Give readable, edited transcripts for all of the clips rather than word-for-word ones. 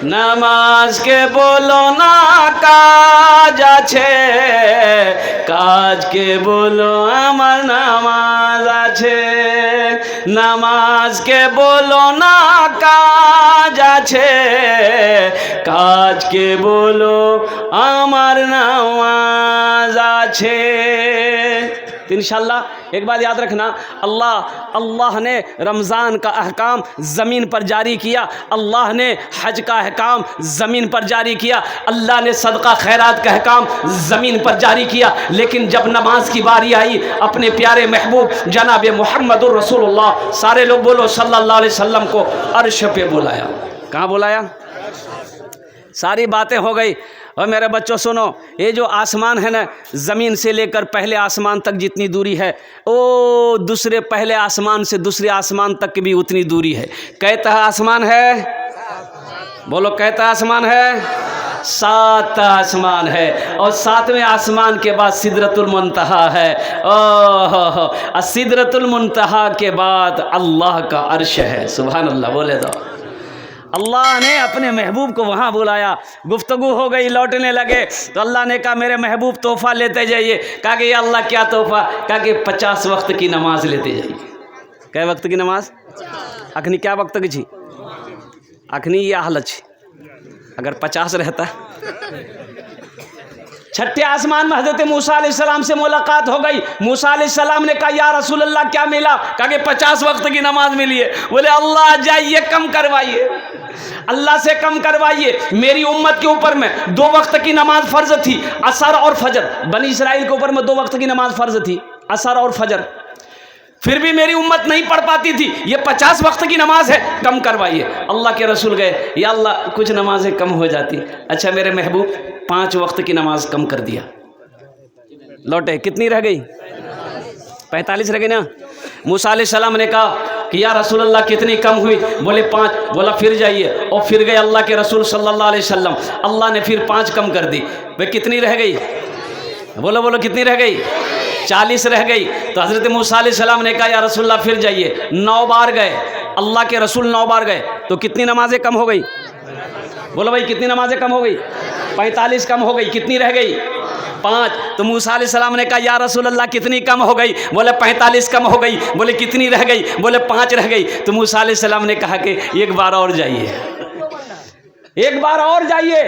নামাজ কে বলো না কাজ আছে, কাজকে বলো আমার নামাজ আছে। নামাজকে বলো না কাজ আছে, কাজকে বলো আমার নামাজ আছে। तो इंशाअल्लाह एक बात याद रखना, अल्लाह ने रमज़ान का अहकाम ज़मीन पर जारी किया, अल्लाह ने हज का अहकाम ज़मीन पर जारी किया, अल्लाह ने सदका खैरात का अहकाम ज़मीन पर जारी किया। लेकिन जब नमाज की बारी आई, अपने प्यारे महबूब जनाब मुहम्मदुर रसूलुल्लाह, सारे लोग बोलो सल्लल्लाहु अलैहि वसल्लम को अर्श पे बुलाया। कहाँ बुलाया? सारी बातें हो गई। और मेरे बच्चों सुनो, ये जो आसमान है ना, ज़मीन से लेकर पहले आसमान तक जितनी दूरी है, ओ दूसरे पहले आसमान से दूसरे आसमान तक की भी उतनी दूरी है। कहता आसमान है, बोलो कहता आसमान है, 7 आसमान है। और 7वें आसमान के बाद सिदरतुल मुंतहा है। ओह, सिदरतुल मुंतहा के बाद अल्लाह का अर्श है। सुभान अल्लाह बोले दो। अल्लाह ने अपने महबूब को वहाँ बुलाया, गुफ्तगू हो गई, लौटने लगे तो अल्लाह ने कहा मेरे महबूब तोहफ़ा लेते जाइए। कहा कि अल्लाह क्या तोहफ़ा? कहा कि 50 वक्त की नमाज लेते जाइए। कै वक्त की नमाज? अखनी क्या वक्त की छी? अखनी यह हालत छी, अगर 50 रहता। छठे आसमान में हज़रत मूसा अलैहिस्सलाम से मुलाकात हो गई। मूसा अलैहिस्सलाम ने कहा या रसूल अल्लाह क्या मिला? कहा कि 50 वक्त की नमाज मिली है। बोले अल्लाह जाइए कम करवाइए, अल्लाह से कम करवाइए। मेरी उम्मत के ऊपर में 2 वक्त की नमाज फ़र्ज थी, असर और फजर। बनी इसराइल के ऊपर में 2 वक्त की नमाज फ़र्ज थी, असर और फजर। फिर भी मेरी उम्मत नहीं पढ़ पाती थी, ये 50 वक्त की नमाज है, कम करवाइए। अल्लाह के रसूल गए, या अल्लाह कुछ नमाजें कम हो जाती। अच्छा मेरे महबूब 5 वक्त की नमाज कम कर दिया। लौटे, कितनी रह गई? 45 रह गई ना। मूसा अलैहिस्सलाम ने कहा कि या रसूल अल्लाह कितनी कम हुई? बोले 5। बोला फिर जाइए, और फिर गए अल्लाह के रसूल सल्लल्लाहु अलैहि वसल्लम। अल्लाह ने फिर 5 कम कर दी। भाई कितनी रह गई? बोलो बोलो कितनी रह गई? 40 रह गई। तो हज़रत मूसा अलैहिस्सलाम ने कहा या रसूल अल्लाह फिर जाइए। 9 बार गए, अल्लाह के रसूल 9 बार गए, तो कितनी नमाजें कम हो गई? बोलो भाई कितनी नमाजें कम हो गई? 45 कम हो गई। कितनी रह गई? 5। तो मूसा अलैहिस्सलाम ने कहा या रसूल अल्लाह कितनी कम हो गई? बोले 45 कम हो गई। बोले कितनी रह गई? बोले 5 रह गई। तो मूसा अलैहिस्सलाम ने कहा कि एक बार और जाइए, एक बार और जाइए,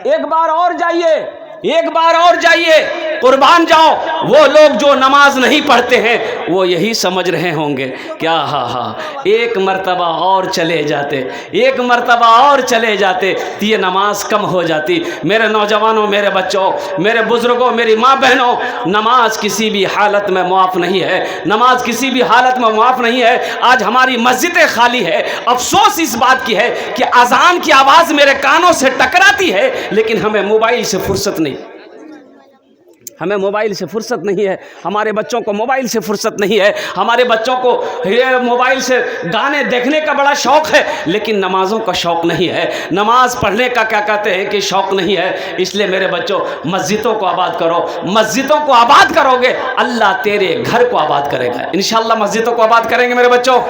एक बार और जाइए, एक बार और जाइए, कुर्बान जाओ। वो लोग जो नमाज नहीं पढ़ते हैं वो यही समझ रहे होंगे क्या हाँ एक मर्तबा और चले जाते, एक मर्तबा और चले जाते तो ये नमाज कम हो जाती। मेरे नौजवानों, मेरे बच्चों, मेरे बुज़ुर्गों, मेरी माँ बहनों, नमाज किसी भी हालत में मुआफ़ नहीं है, नमाज किसी भी हालत में मुआफ़ नहीं है। आज हमारी मस्जिदें खाली है। अफसोस इस बात की है कि अजान की आवाज़ मेरे कानों से टकराती है, लेकिन हमें मोबाइल से फुर्सत नहीं, हमें मोबाइल से फुर्सत नहीं है, हमारे बच्चों को मोबाइल से फुर्सत नहीं है, हमारे बच्चों को ये मोबाइल से गाने देखने का बड़ा शौक़ है, लेकिन नमाज़ों का शौक़ नहीं है, नमाज पढ़ने का क्या कहते हैं कि शौक़ नहीं है। इसलिए मेरे बच्चों मस्जिदों को आबाद करो, मस्जिदों को आबाद करोगे अल्लाह तेरे घर को आबाद करेगा। इंशाअल्लाह मस्जिदों को आबाद करेंगे मेरे बच्चों।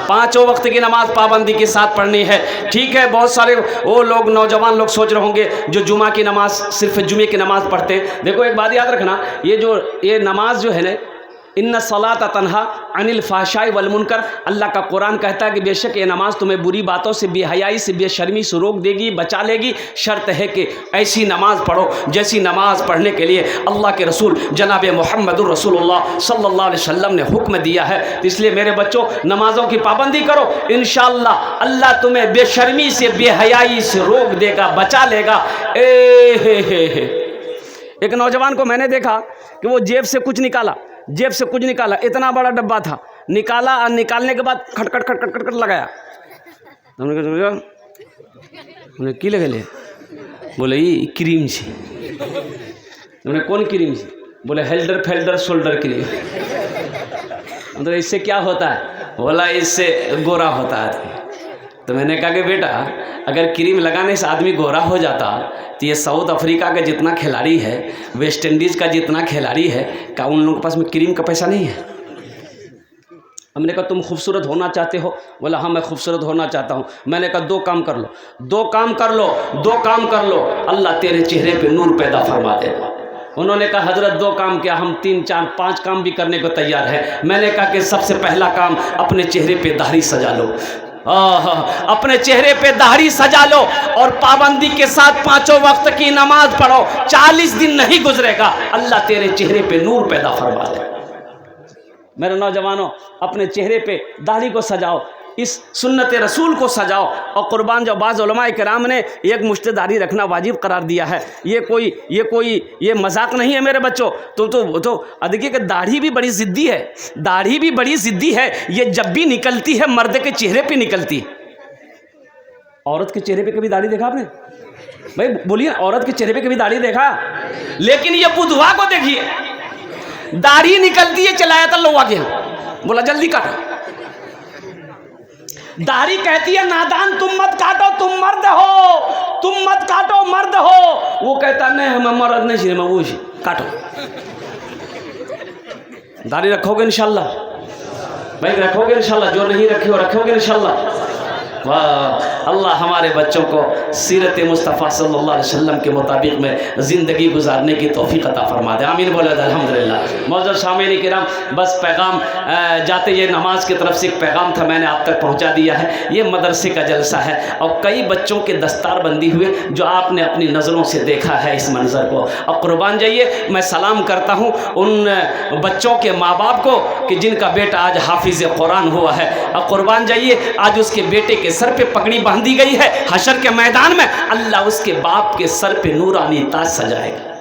5 वक्त की नमाज़ पाबंदी के साथ पढ़नी है। ठीक है, बहुत सारे वो लोग नौजवान लोग सोच रहे होंगे जो जुमा की नमाज़ सिर्फ जुमे की नमाज़ पढ़ते हैं। देखो एक बात याद रखना, ये नमाज जो है ना, इन्ना सलात तन्हा अनिल फ़ाहशाई वल मुनकर, अल्लाह का कुरान कहता है कि बेशक ये नमाज तुम्हें बुरी बातों से, बेहयाई से, बेशर्मी से रोक देगी, बचा लेगी। शर्त है कि ऐसी नमाज़ पढ़ो जैसी नमाज़ पढ़ने के लिए अल्लाह के रसूल जनाब मुहम्मदुर रसूलुल्लाह सल्लल्लाहु अलैहि वसल्लम ने हुक्म दिया है। तो इसलिए मेरे बच्चों नमाज़ों की पाबंदी करो, इंशाअल्लाह अल्लाह तुम्हें बेशर्मी से, बेहयाई से रोक देगा, बचा लेगा। एक नौजवान को मैंने देखा कि वो जेब से कुछ निकाला, इतना बड़ा डब्बा था, निकाला और निकालने के बाद खटखट खटखट खटखट लगाया। हमने की लगे? बोले ये क्रीम छी। हमने कौन क्रीम छी? बोले हेल्डर फेल्डर शोल्डर क्रीम। मतलब इससे क्या होता है? बोला इससे गोरा होता है। तो मैंने कहा कि बेटा अगर क्रीम लगाने से आदमी गोरा हो जाता तो ये साउथ अफ्रीका का जितना खिलाड़ी है, वेस्ट इंडीज़ का जितना खिलाड़ी है, क्या उन लोगों के पास में क्रीम का पैसा नहीं है? हमने कहा तुम खूबसूरत होना चाहते हो? बोला हाँ मैं खूबसूरत होना चाहता हूँ। मैंने कहा दो काम कर लो, दो काम कर लो, दो काम कर लो, अल्लाह तेरे चेहरे पे नूर पैदा फरमा देगा। उन्होंने कहा हजरत दो काम क्या, हम 3 4 5 काम भी करने को तैयार है। मैंने कहा कि सबसे पहला काम अपने चेहरे पे दाढ़ी सजा लो, अपने चेहरे पे दाढ़ी सजा लो और पाबंदी के साथ 5 वक्त की नमाज पढ़ो। 40 दिन नहीं गुजरेगा अल्लाह तेरे चेहरे पे नूर पैदा फरमा दे। मेरे नौजवानों, अपने चेहरे पे दाढ़ी को सजाओ, इस सुन्नत रसूल को सजाओ। और कुर्बान जो बाज़ उलमा किराम ने एक मुश्त दाढ़ी रखना वाजिब करार दिया है, ये मजाक नहीं है मेरे बच्चों। तो देखिए कि दाढ़ी भी बड़ी ज़िद्दी है, दाढ़ी भी बड़ी ज़िद्दी है। ये जब भी निकलती है मर्द के चेहरे पे निकलती है। औरत के चेहरे पे कभी दाढ़ी देखा आपने? भाई बोलिए, औरत के चेहरे पे कभी दाढ़ी देखा? लेकिन ये बुधवा को देखिए, दाढ़ी निकलती है, चलाया था लोग आगे, बोला जल्दी काटो। दाढ़ी कहती है नादान तुम मत काटो, तुम मर्द हो, तुम मत काटो, मर्द हो। वो कहता नहीं हम मर्द नहीं, मैं वो काटो। दाढ़ी रखोगे इंशाल्लाह? भाई रखोगे इंशाल्लाह? जो नहीं रखे हो रखोगे इंशाल्लाह? वाह, अल्लाह हमारे बच्चों को सीरत मुस्तफ़ा सल्लल्लाहु अलैहि वसल्लम के मुताबिक में ज़िंदगी गुजारने की तौफ़ीक़ अता फरमा दे। आमीन बोले अल्हम्दुलिल्लाह। मौजूद सामीन किराम, बस पैगाम जाते ये नमाज की तरफ से एक पैगाम था, मैंने आप तक पहुंचा दिया है। ये मदरसे का जलसा है और कई बच्चों के दस्तार बंदी हुए जो आपने अपनी नज़रों से देखा है इस मंज़र को। और कुर्बान जाइए, मैं सलाम करता हूँ उन बच्चों के माँ बाप को कि जिनका बेटा आज हाफिज़ कुरान हुआ है। और कुर्बान जाइए, आज उसके बेटे के सर पे पगड़ी बांधी गई है। हशर के मैदान में अल्लाह उसके बाप के सर पे नूरानी ताज सजाएगा।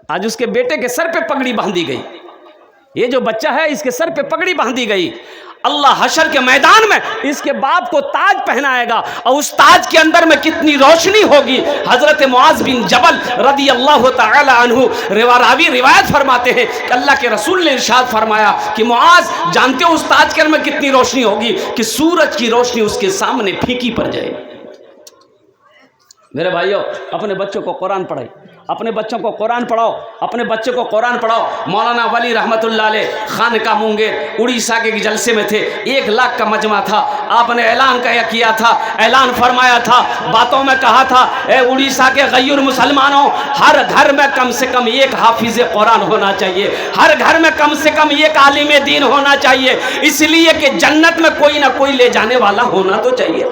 आज उसके बेटे के सर पे पगड़ी बांधी गई, ये जो बच्चा है इसके सर पे पगड़ी बांधी गई। अल्लाह हशर के मैदान में इसके बाप को ताज पहनाएगा और उस ताज के अंदर में कितनी रोशनी होगी। हजरत मुआज बिन जबल रदी अल्लाह तआला अन्हु रावी रिवायत फरमाते हैं कि अल्लाह के रसूल ने इरशाद फरमाया कि मुआज जानते हो उस ताज के अंदर में कितनी रोशनी होगी कि सूरज की रोशनी उसके सामने फीकी पड़ जाएगी। मेरे भाइयों, अपने बच्चों को कुरान पढ़ाई, अपने बच्चों को कुरान पढ़ाओ, अपने बच्चों को कुरान पढ़ाओ। मौलाना वली रहमतुल्लाह अलैह खानका मुंगेर उड़ीसा के जलसे में थे, 1 लाख का मजमा था। आपने ऐलान किया था, ऐलान फरमाया था, बातों में कहा था, ए उड़ीसा के गैर मुसलमानों, हर घर में कम से कम एक हाफिज कुरान होना चाहिए, हर घर में कम से कम एक आलिम दीन होना चाहिए, इसलिए कि जन्नत में कोई ना कोई ले जाने वाला होना तो चाहिए।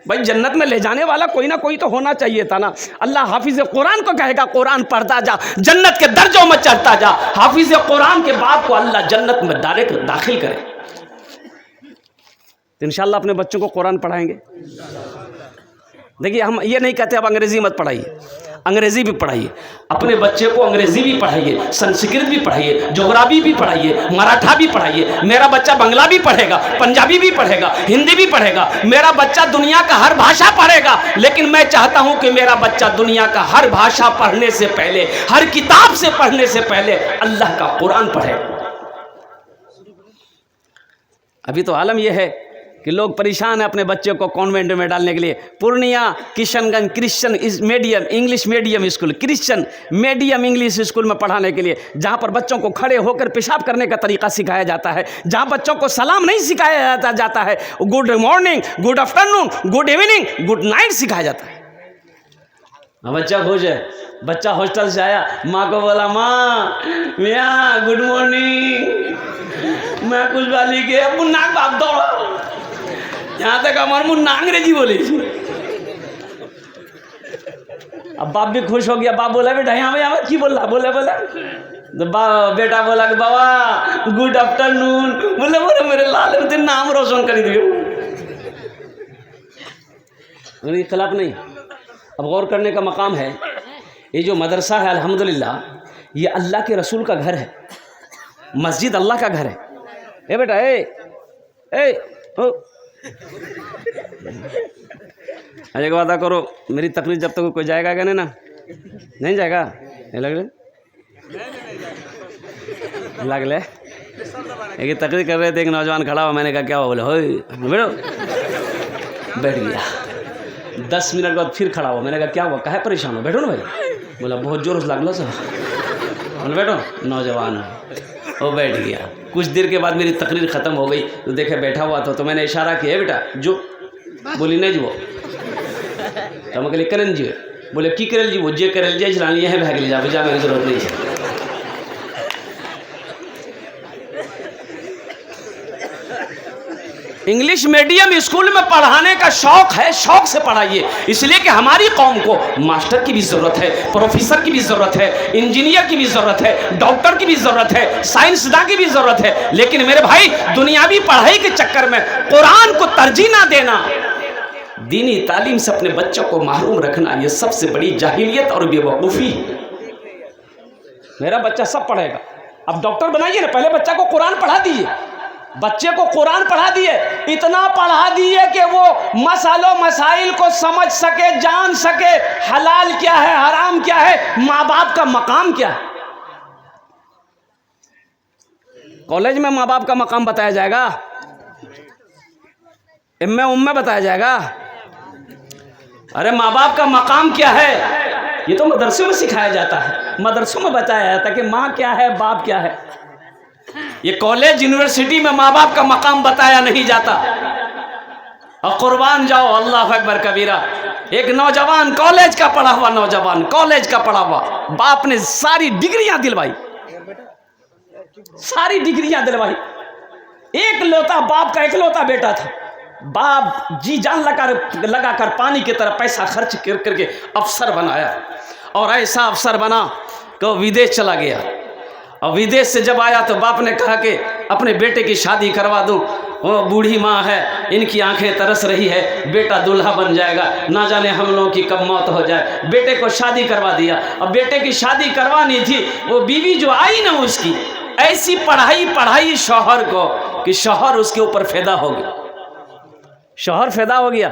भाई जन्नत में ले जाने वाला कोई ना कोई तो होना चाहिए था ना। अल्लाह हाफिज कुरान को कहेगा कुरान पढ़ता जा, जन्नत के दर्जों में चढ़ता जा। हाफिज कुरान के बाप को अल्लाह जन्नत में डायरेक्ट दाखिल करे। तो इंशाल्लाह अपने बच्चों को कुरान पढ़ाएंगे। देखिए, हम ये नहीं कहते अब अंग्रेजी मत पढ़ाइए, अंग्रेजी भी पढ़ाइए, अपने बच्चे को अंग्रेजी भी पढ़ाइए, संस्कृत भी पढ़ाइए, ज्योग्राफी भी पढ़ाइए, मराठा भी पढ़ाइए। मेरा बच्चा बंगला भी पढ़ेगा, पंजाबी भी पढ़ेगा, हिंदी भी पढ़ेगा, मेरा बच्चा दुनिया का हर भाषा पढ़ेगा। लेकिन मैं चाहता हूं कि मेरा बच्चा दुनिया का हर भाषा पढ़ने से पहले, हर किताब से पढ़ने से पहले अल्लाह का कुरान पढ़े। अभी तो आलम यह है कि लोग परेशान हैं अपने बच्चे को कॉन्वेंट में डालने के लिए। Purnia Kishanganj Christian medium English medium school, Christian medium English school में पढ़ाने के लिए, जहाँ पर बच्चों को खड़े होकर पेशाब करने का तरीका सिखाया जाता है, जहाँ बच्चों को सलाम नहीं सिखाया जाता है, good morning, good afternoon, good evening, good night सिखाया जाता है। बच्चा खुश है, बच्चा हॉस्टल से आया, माँ को बोला माँ मियाँ गुड मॉर्निंग, मैं कुछ वाली के अब नाक बाप दौड़ा, यहाँ तक हमारे मुँह अंग्रेजी बोली। अब बाप भी खुश हो गया। बाप बोला बेटा यहाँ पे की बोला, बोले तो बेटा बोला कि बाबा गुड आफ्टरनून, बोले बोले मेरे लाल तेरे नाम रोशन कर दियो। मेरे खिलाफ नहीं। अब गौर करने का मकाम है, ये जो मदरसा है अल्हम्दुलिल्लाह, ये अल्लाह के रसूल का घर है, मस्जिद अल्लाह का घर है। ए बेटा ए हो एक वादा करो, मेरी तकलीफ जब तक कोई जाएगा क्या ना, नहीं जाएगा, नहीं लग ले एक तकलीफ कर रहे थे, एक नौजवान खड़ा हुआ, मैंने कहा क्या हुआ, बोले हो बैठो, बैठ गया। 10 मिनट बाद फिर खड़ा हुआ, मैंने कहा क्या हुआ, काहे परेशान हो, बैठो ना भाई। बोला बहुत जोर से लगलो सर। बोले बैठो, नौजवान वो बैठ गया। कुछ देर के बाद मेरी तकरीर ख़त्म हो गई तो देखे बैठा हुआ था, तो मैंने इशारा किया, बेटा जो, बोली नहीं जो, तो मैं कहली करें जी, बोले की करेल जी, वो जे करेल जी चलानी है भाग ले जा, मेरी ज़रूरत नहीं है। इंग्लिश मीडियम स्कूल में पढ़ाने का शौक है, शौक से पढ़ाइए, इसलिए कि हमारी कौम को मास्टर की भी ज़रूरत है, प्रोफेसर की भी ज़रूरत है, इंजीनियर की भी ज़रूरत है, डॉक्टर की भी ज़रूरत है, साइंसदान की भी ज़रूरत है। लेकिन मेरे भाई, दुनियावी पढ़ाई के चक्कर में कुरान को तरजीह ना देना, दीनी तालीम से अपने बच्चों को महरूम रखना, यह सबसे बड़ी जाहिलियत और बेवकूफ़ी। मेरा बच्चा सब पढ़ेगा, अब डॉक्टर बनाइए ना, पहले बच्चा को कुरान पढ़ा दीजिए, बच्चे को कुरान पढ़ा दिए, इतना पढ़ा दिए कि वो मसालों मसाइल को समझ सके, जान सके, हलाल क्या है, हराम क्या है, माँ बाप का मकाम क्या है। कॉलेज में माँ बाप का मकाम बताया जाएगा, इम्मे उम्मे बताया जाएगा। अरे माँ बाप का मकाम क्या है, ये तो मदरसों में सिखाया जाता है, मदरसों में बताया जाता है कि माँ क्या है, बाप क्या है। ये कॉलेज यूनिवर्सिटी में माँ बाप का मकाम बताया नहीं जाता। और कुर्बान जाओ, अल्लाह अकबर कबीरा, एक नौजवान, कॉलेज का पढ़ा हुआ नौजवान, कॉलेज का पढ़ा हुआ, बाप ने सारी डिग्रियां दिलवाई, सारी डिग्रियां दिलवाई, एक लौता बाप का इकलौता बेटा था। बाप जी जान लगाकर पानी की तरह पैसा खर्च करके अफसर बनाया, और ऐसा अफसर बना कि विदेश चला गया। और विदेश से जब आया तो बाप ने कहा कि अपने बेटे की शादी करवा दूं, वो बूढ़ी माँ है, इनकी आंखें तरस रही है, बेटा दूल्हा बन जाएगा, ना जाने हम लोगों की कब मौत हो जाए। बेटे को शादी करवा दिया। अब बेटे की शादी करवानी थी, वो बीवी जो आई ना, उसकी ऐसी पढ़ाई शौहर को कि शौहर उसके ऊपर फिदा हो गया, शौहर फिदा हो गया।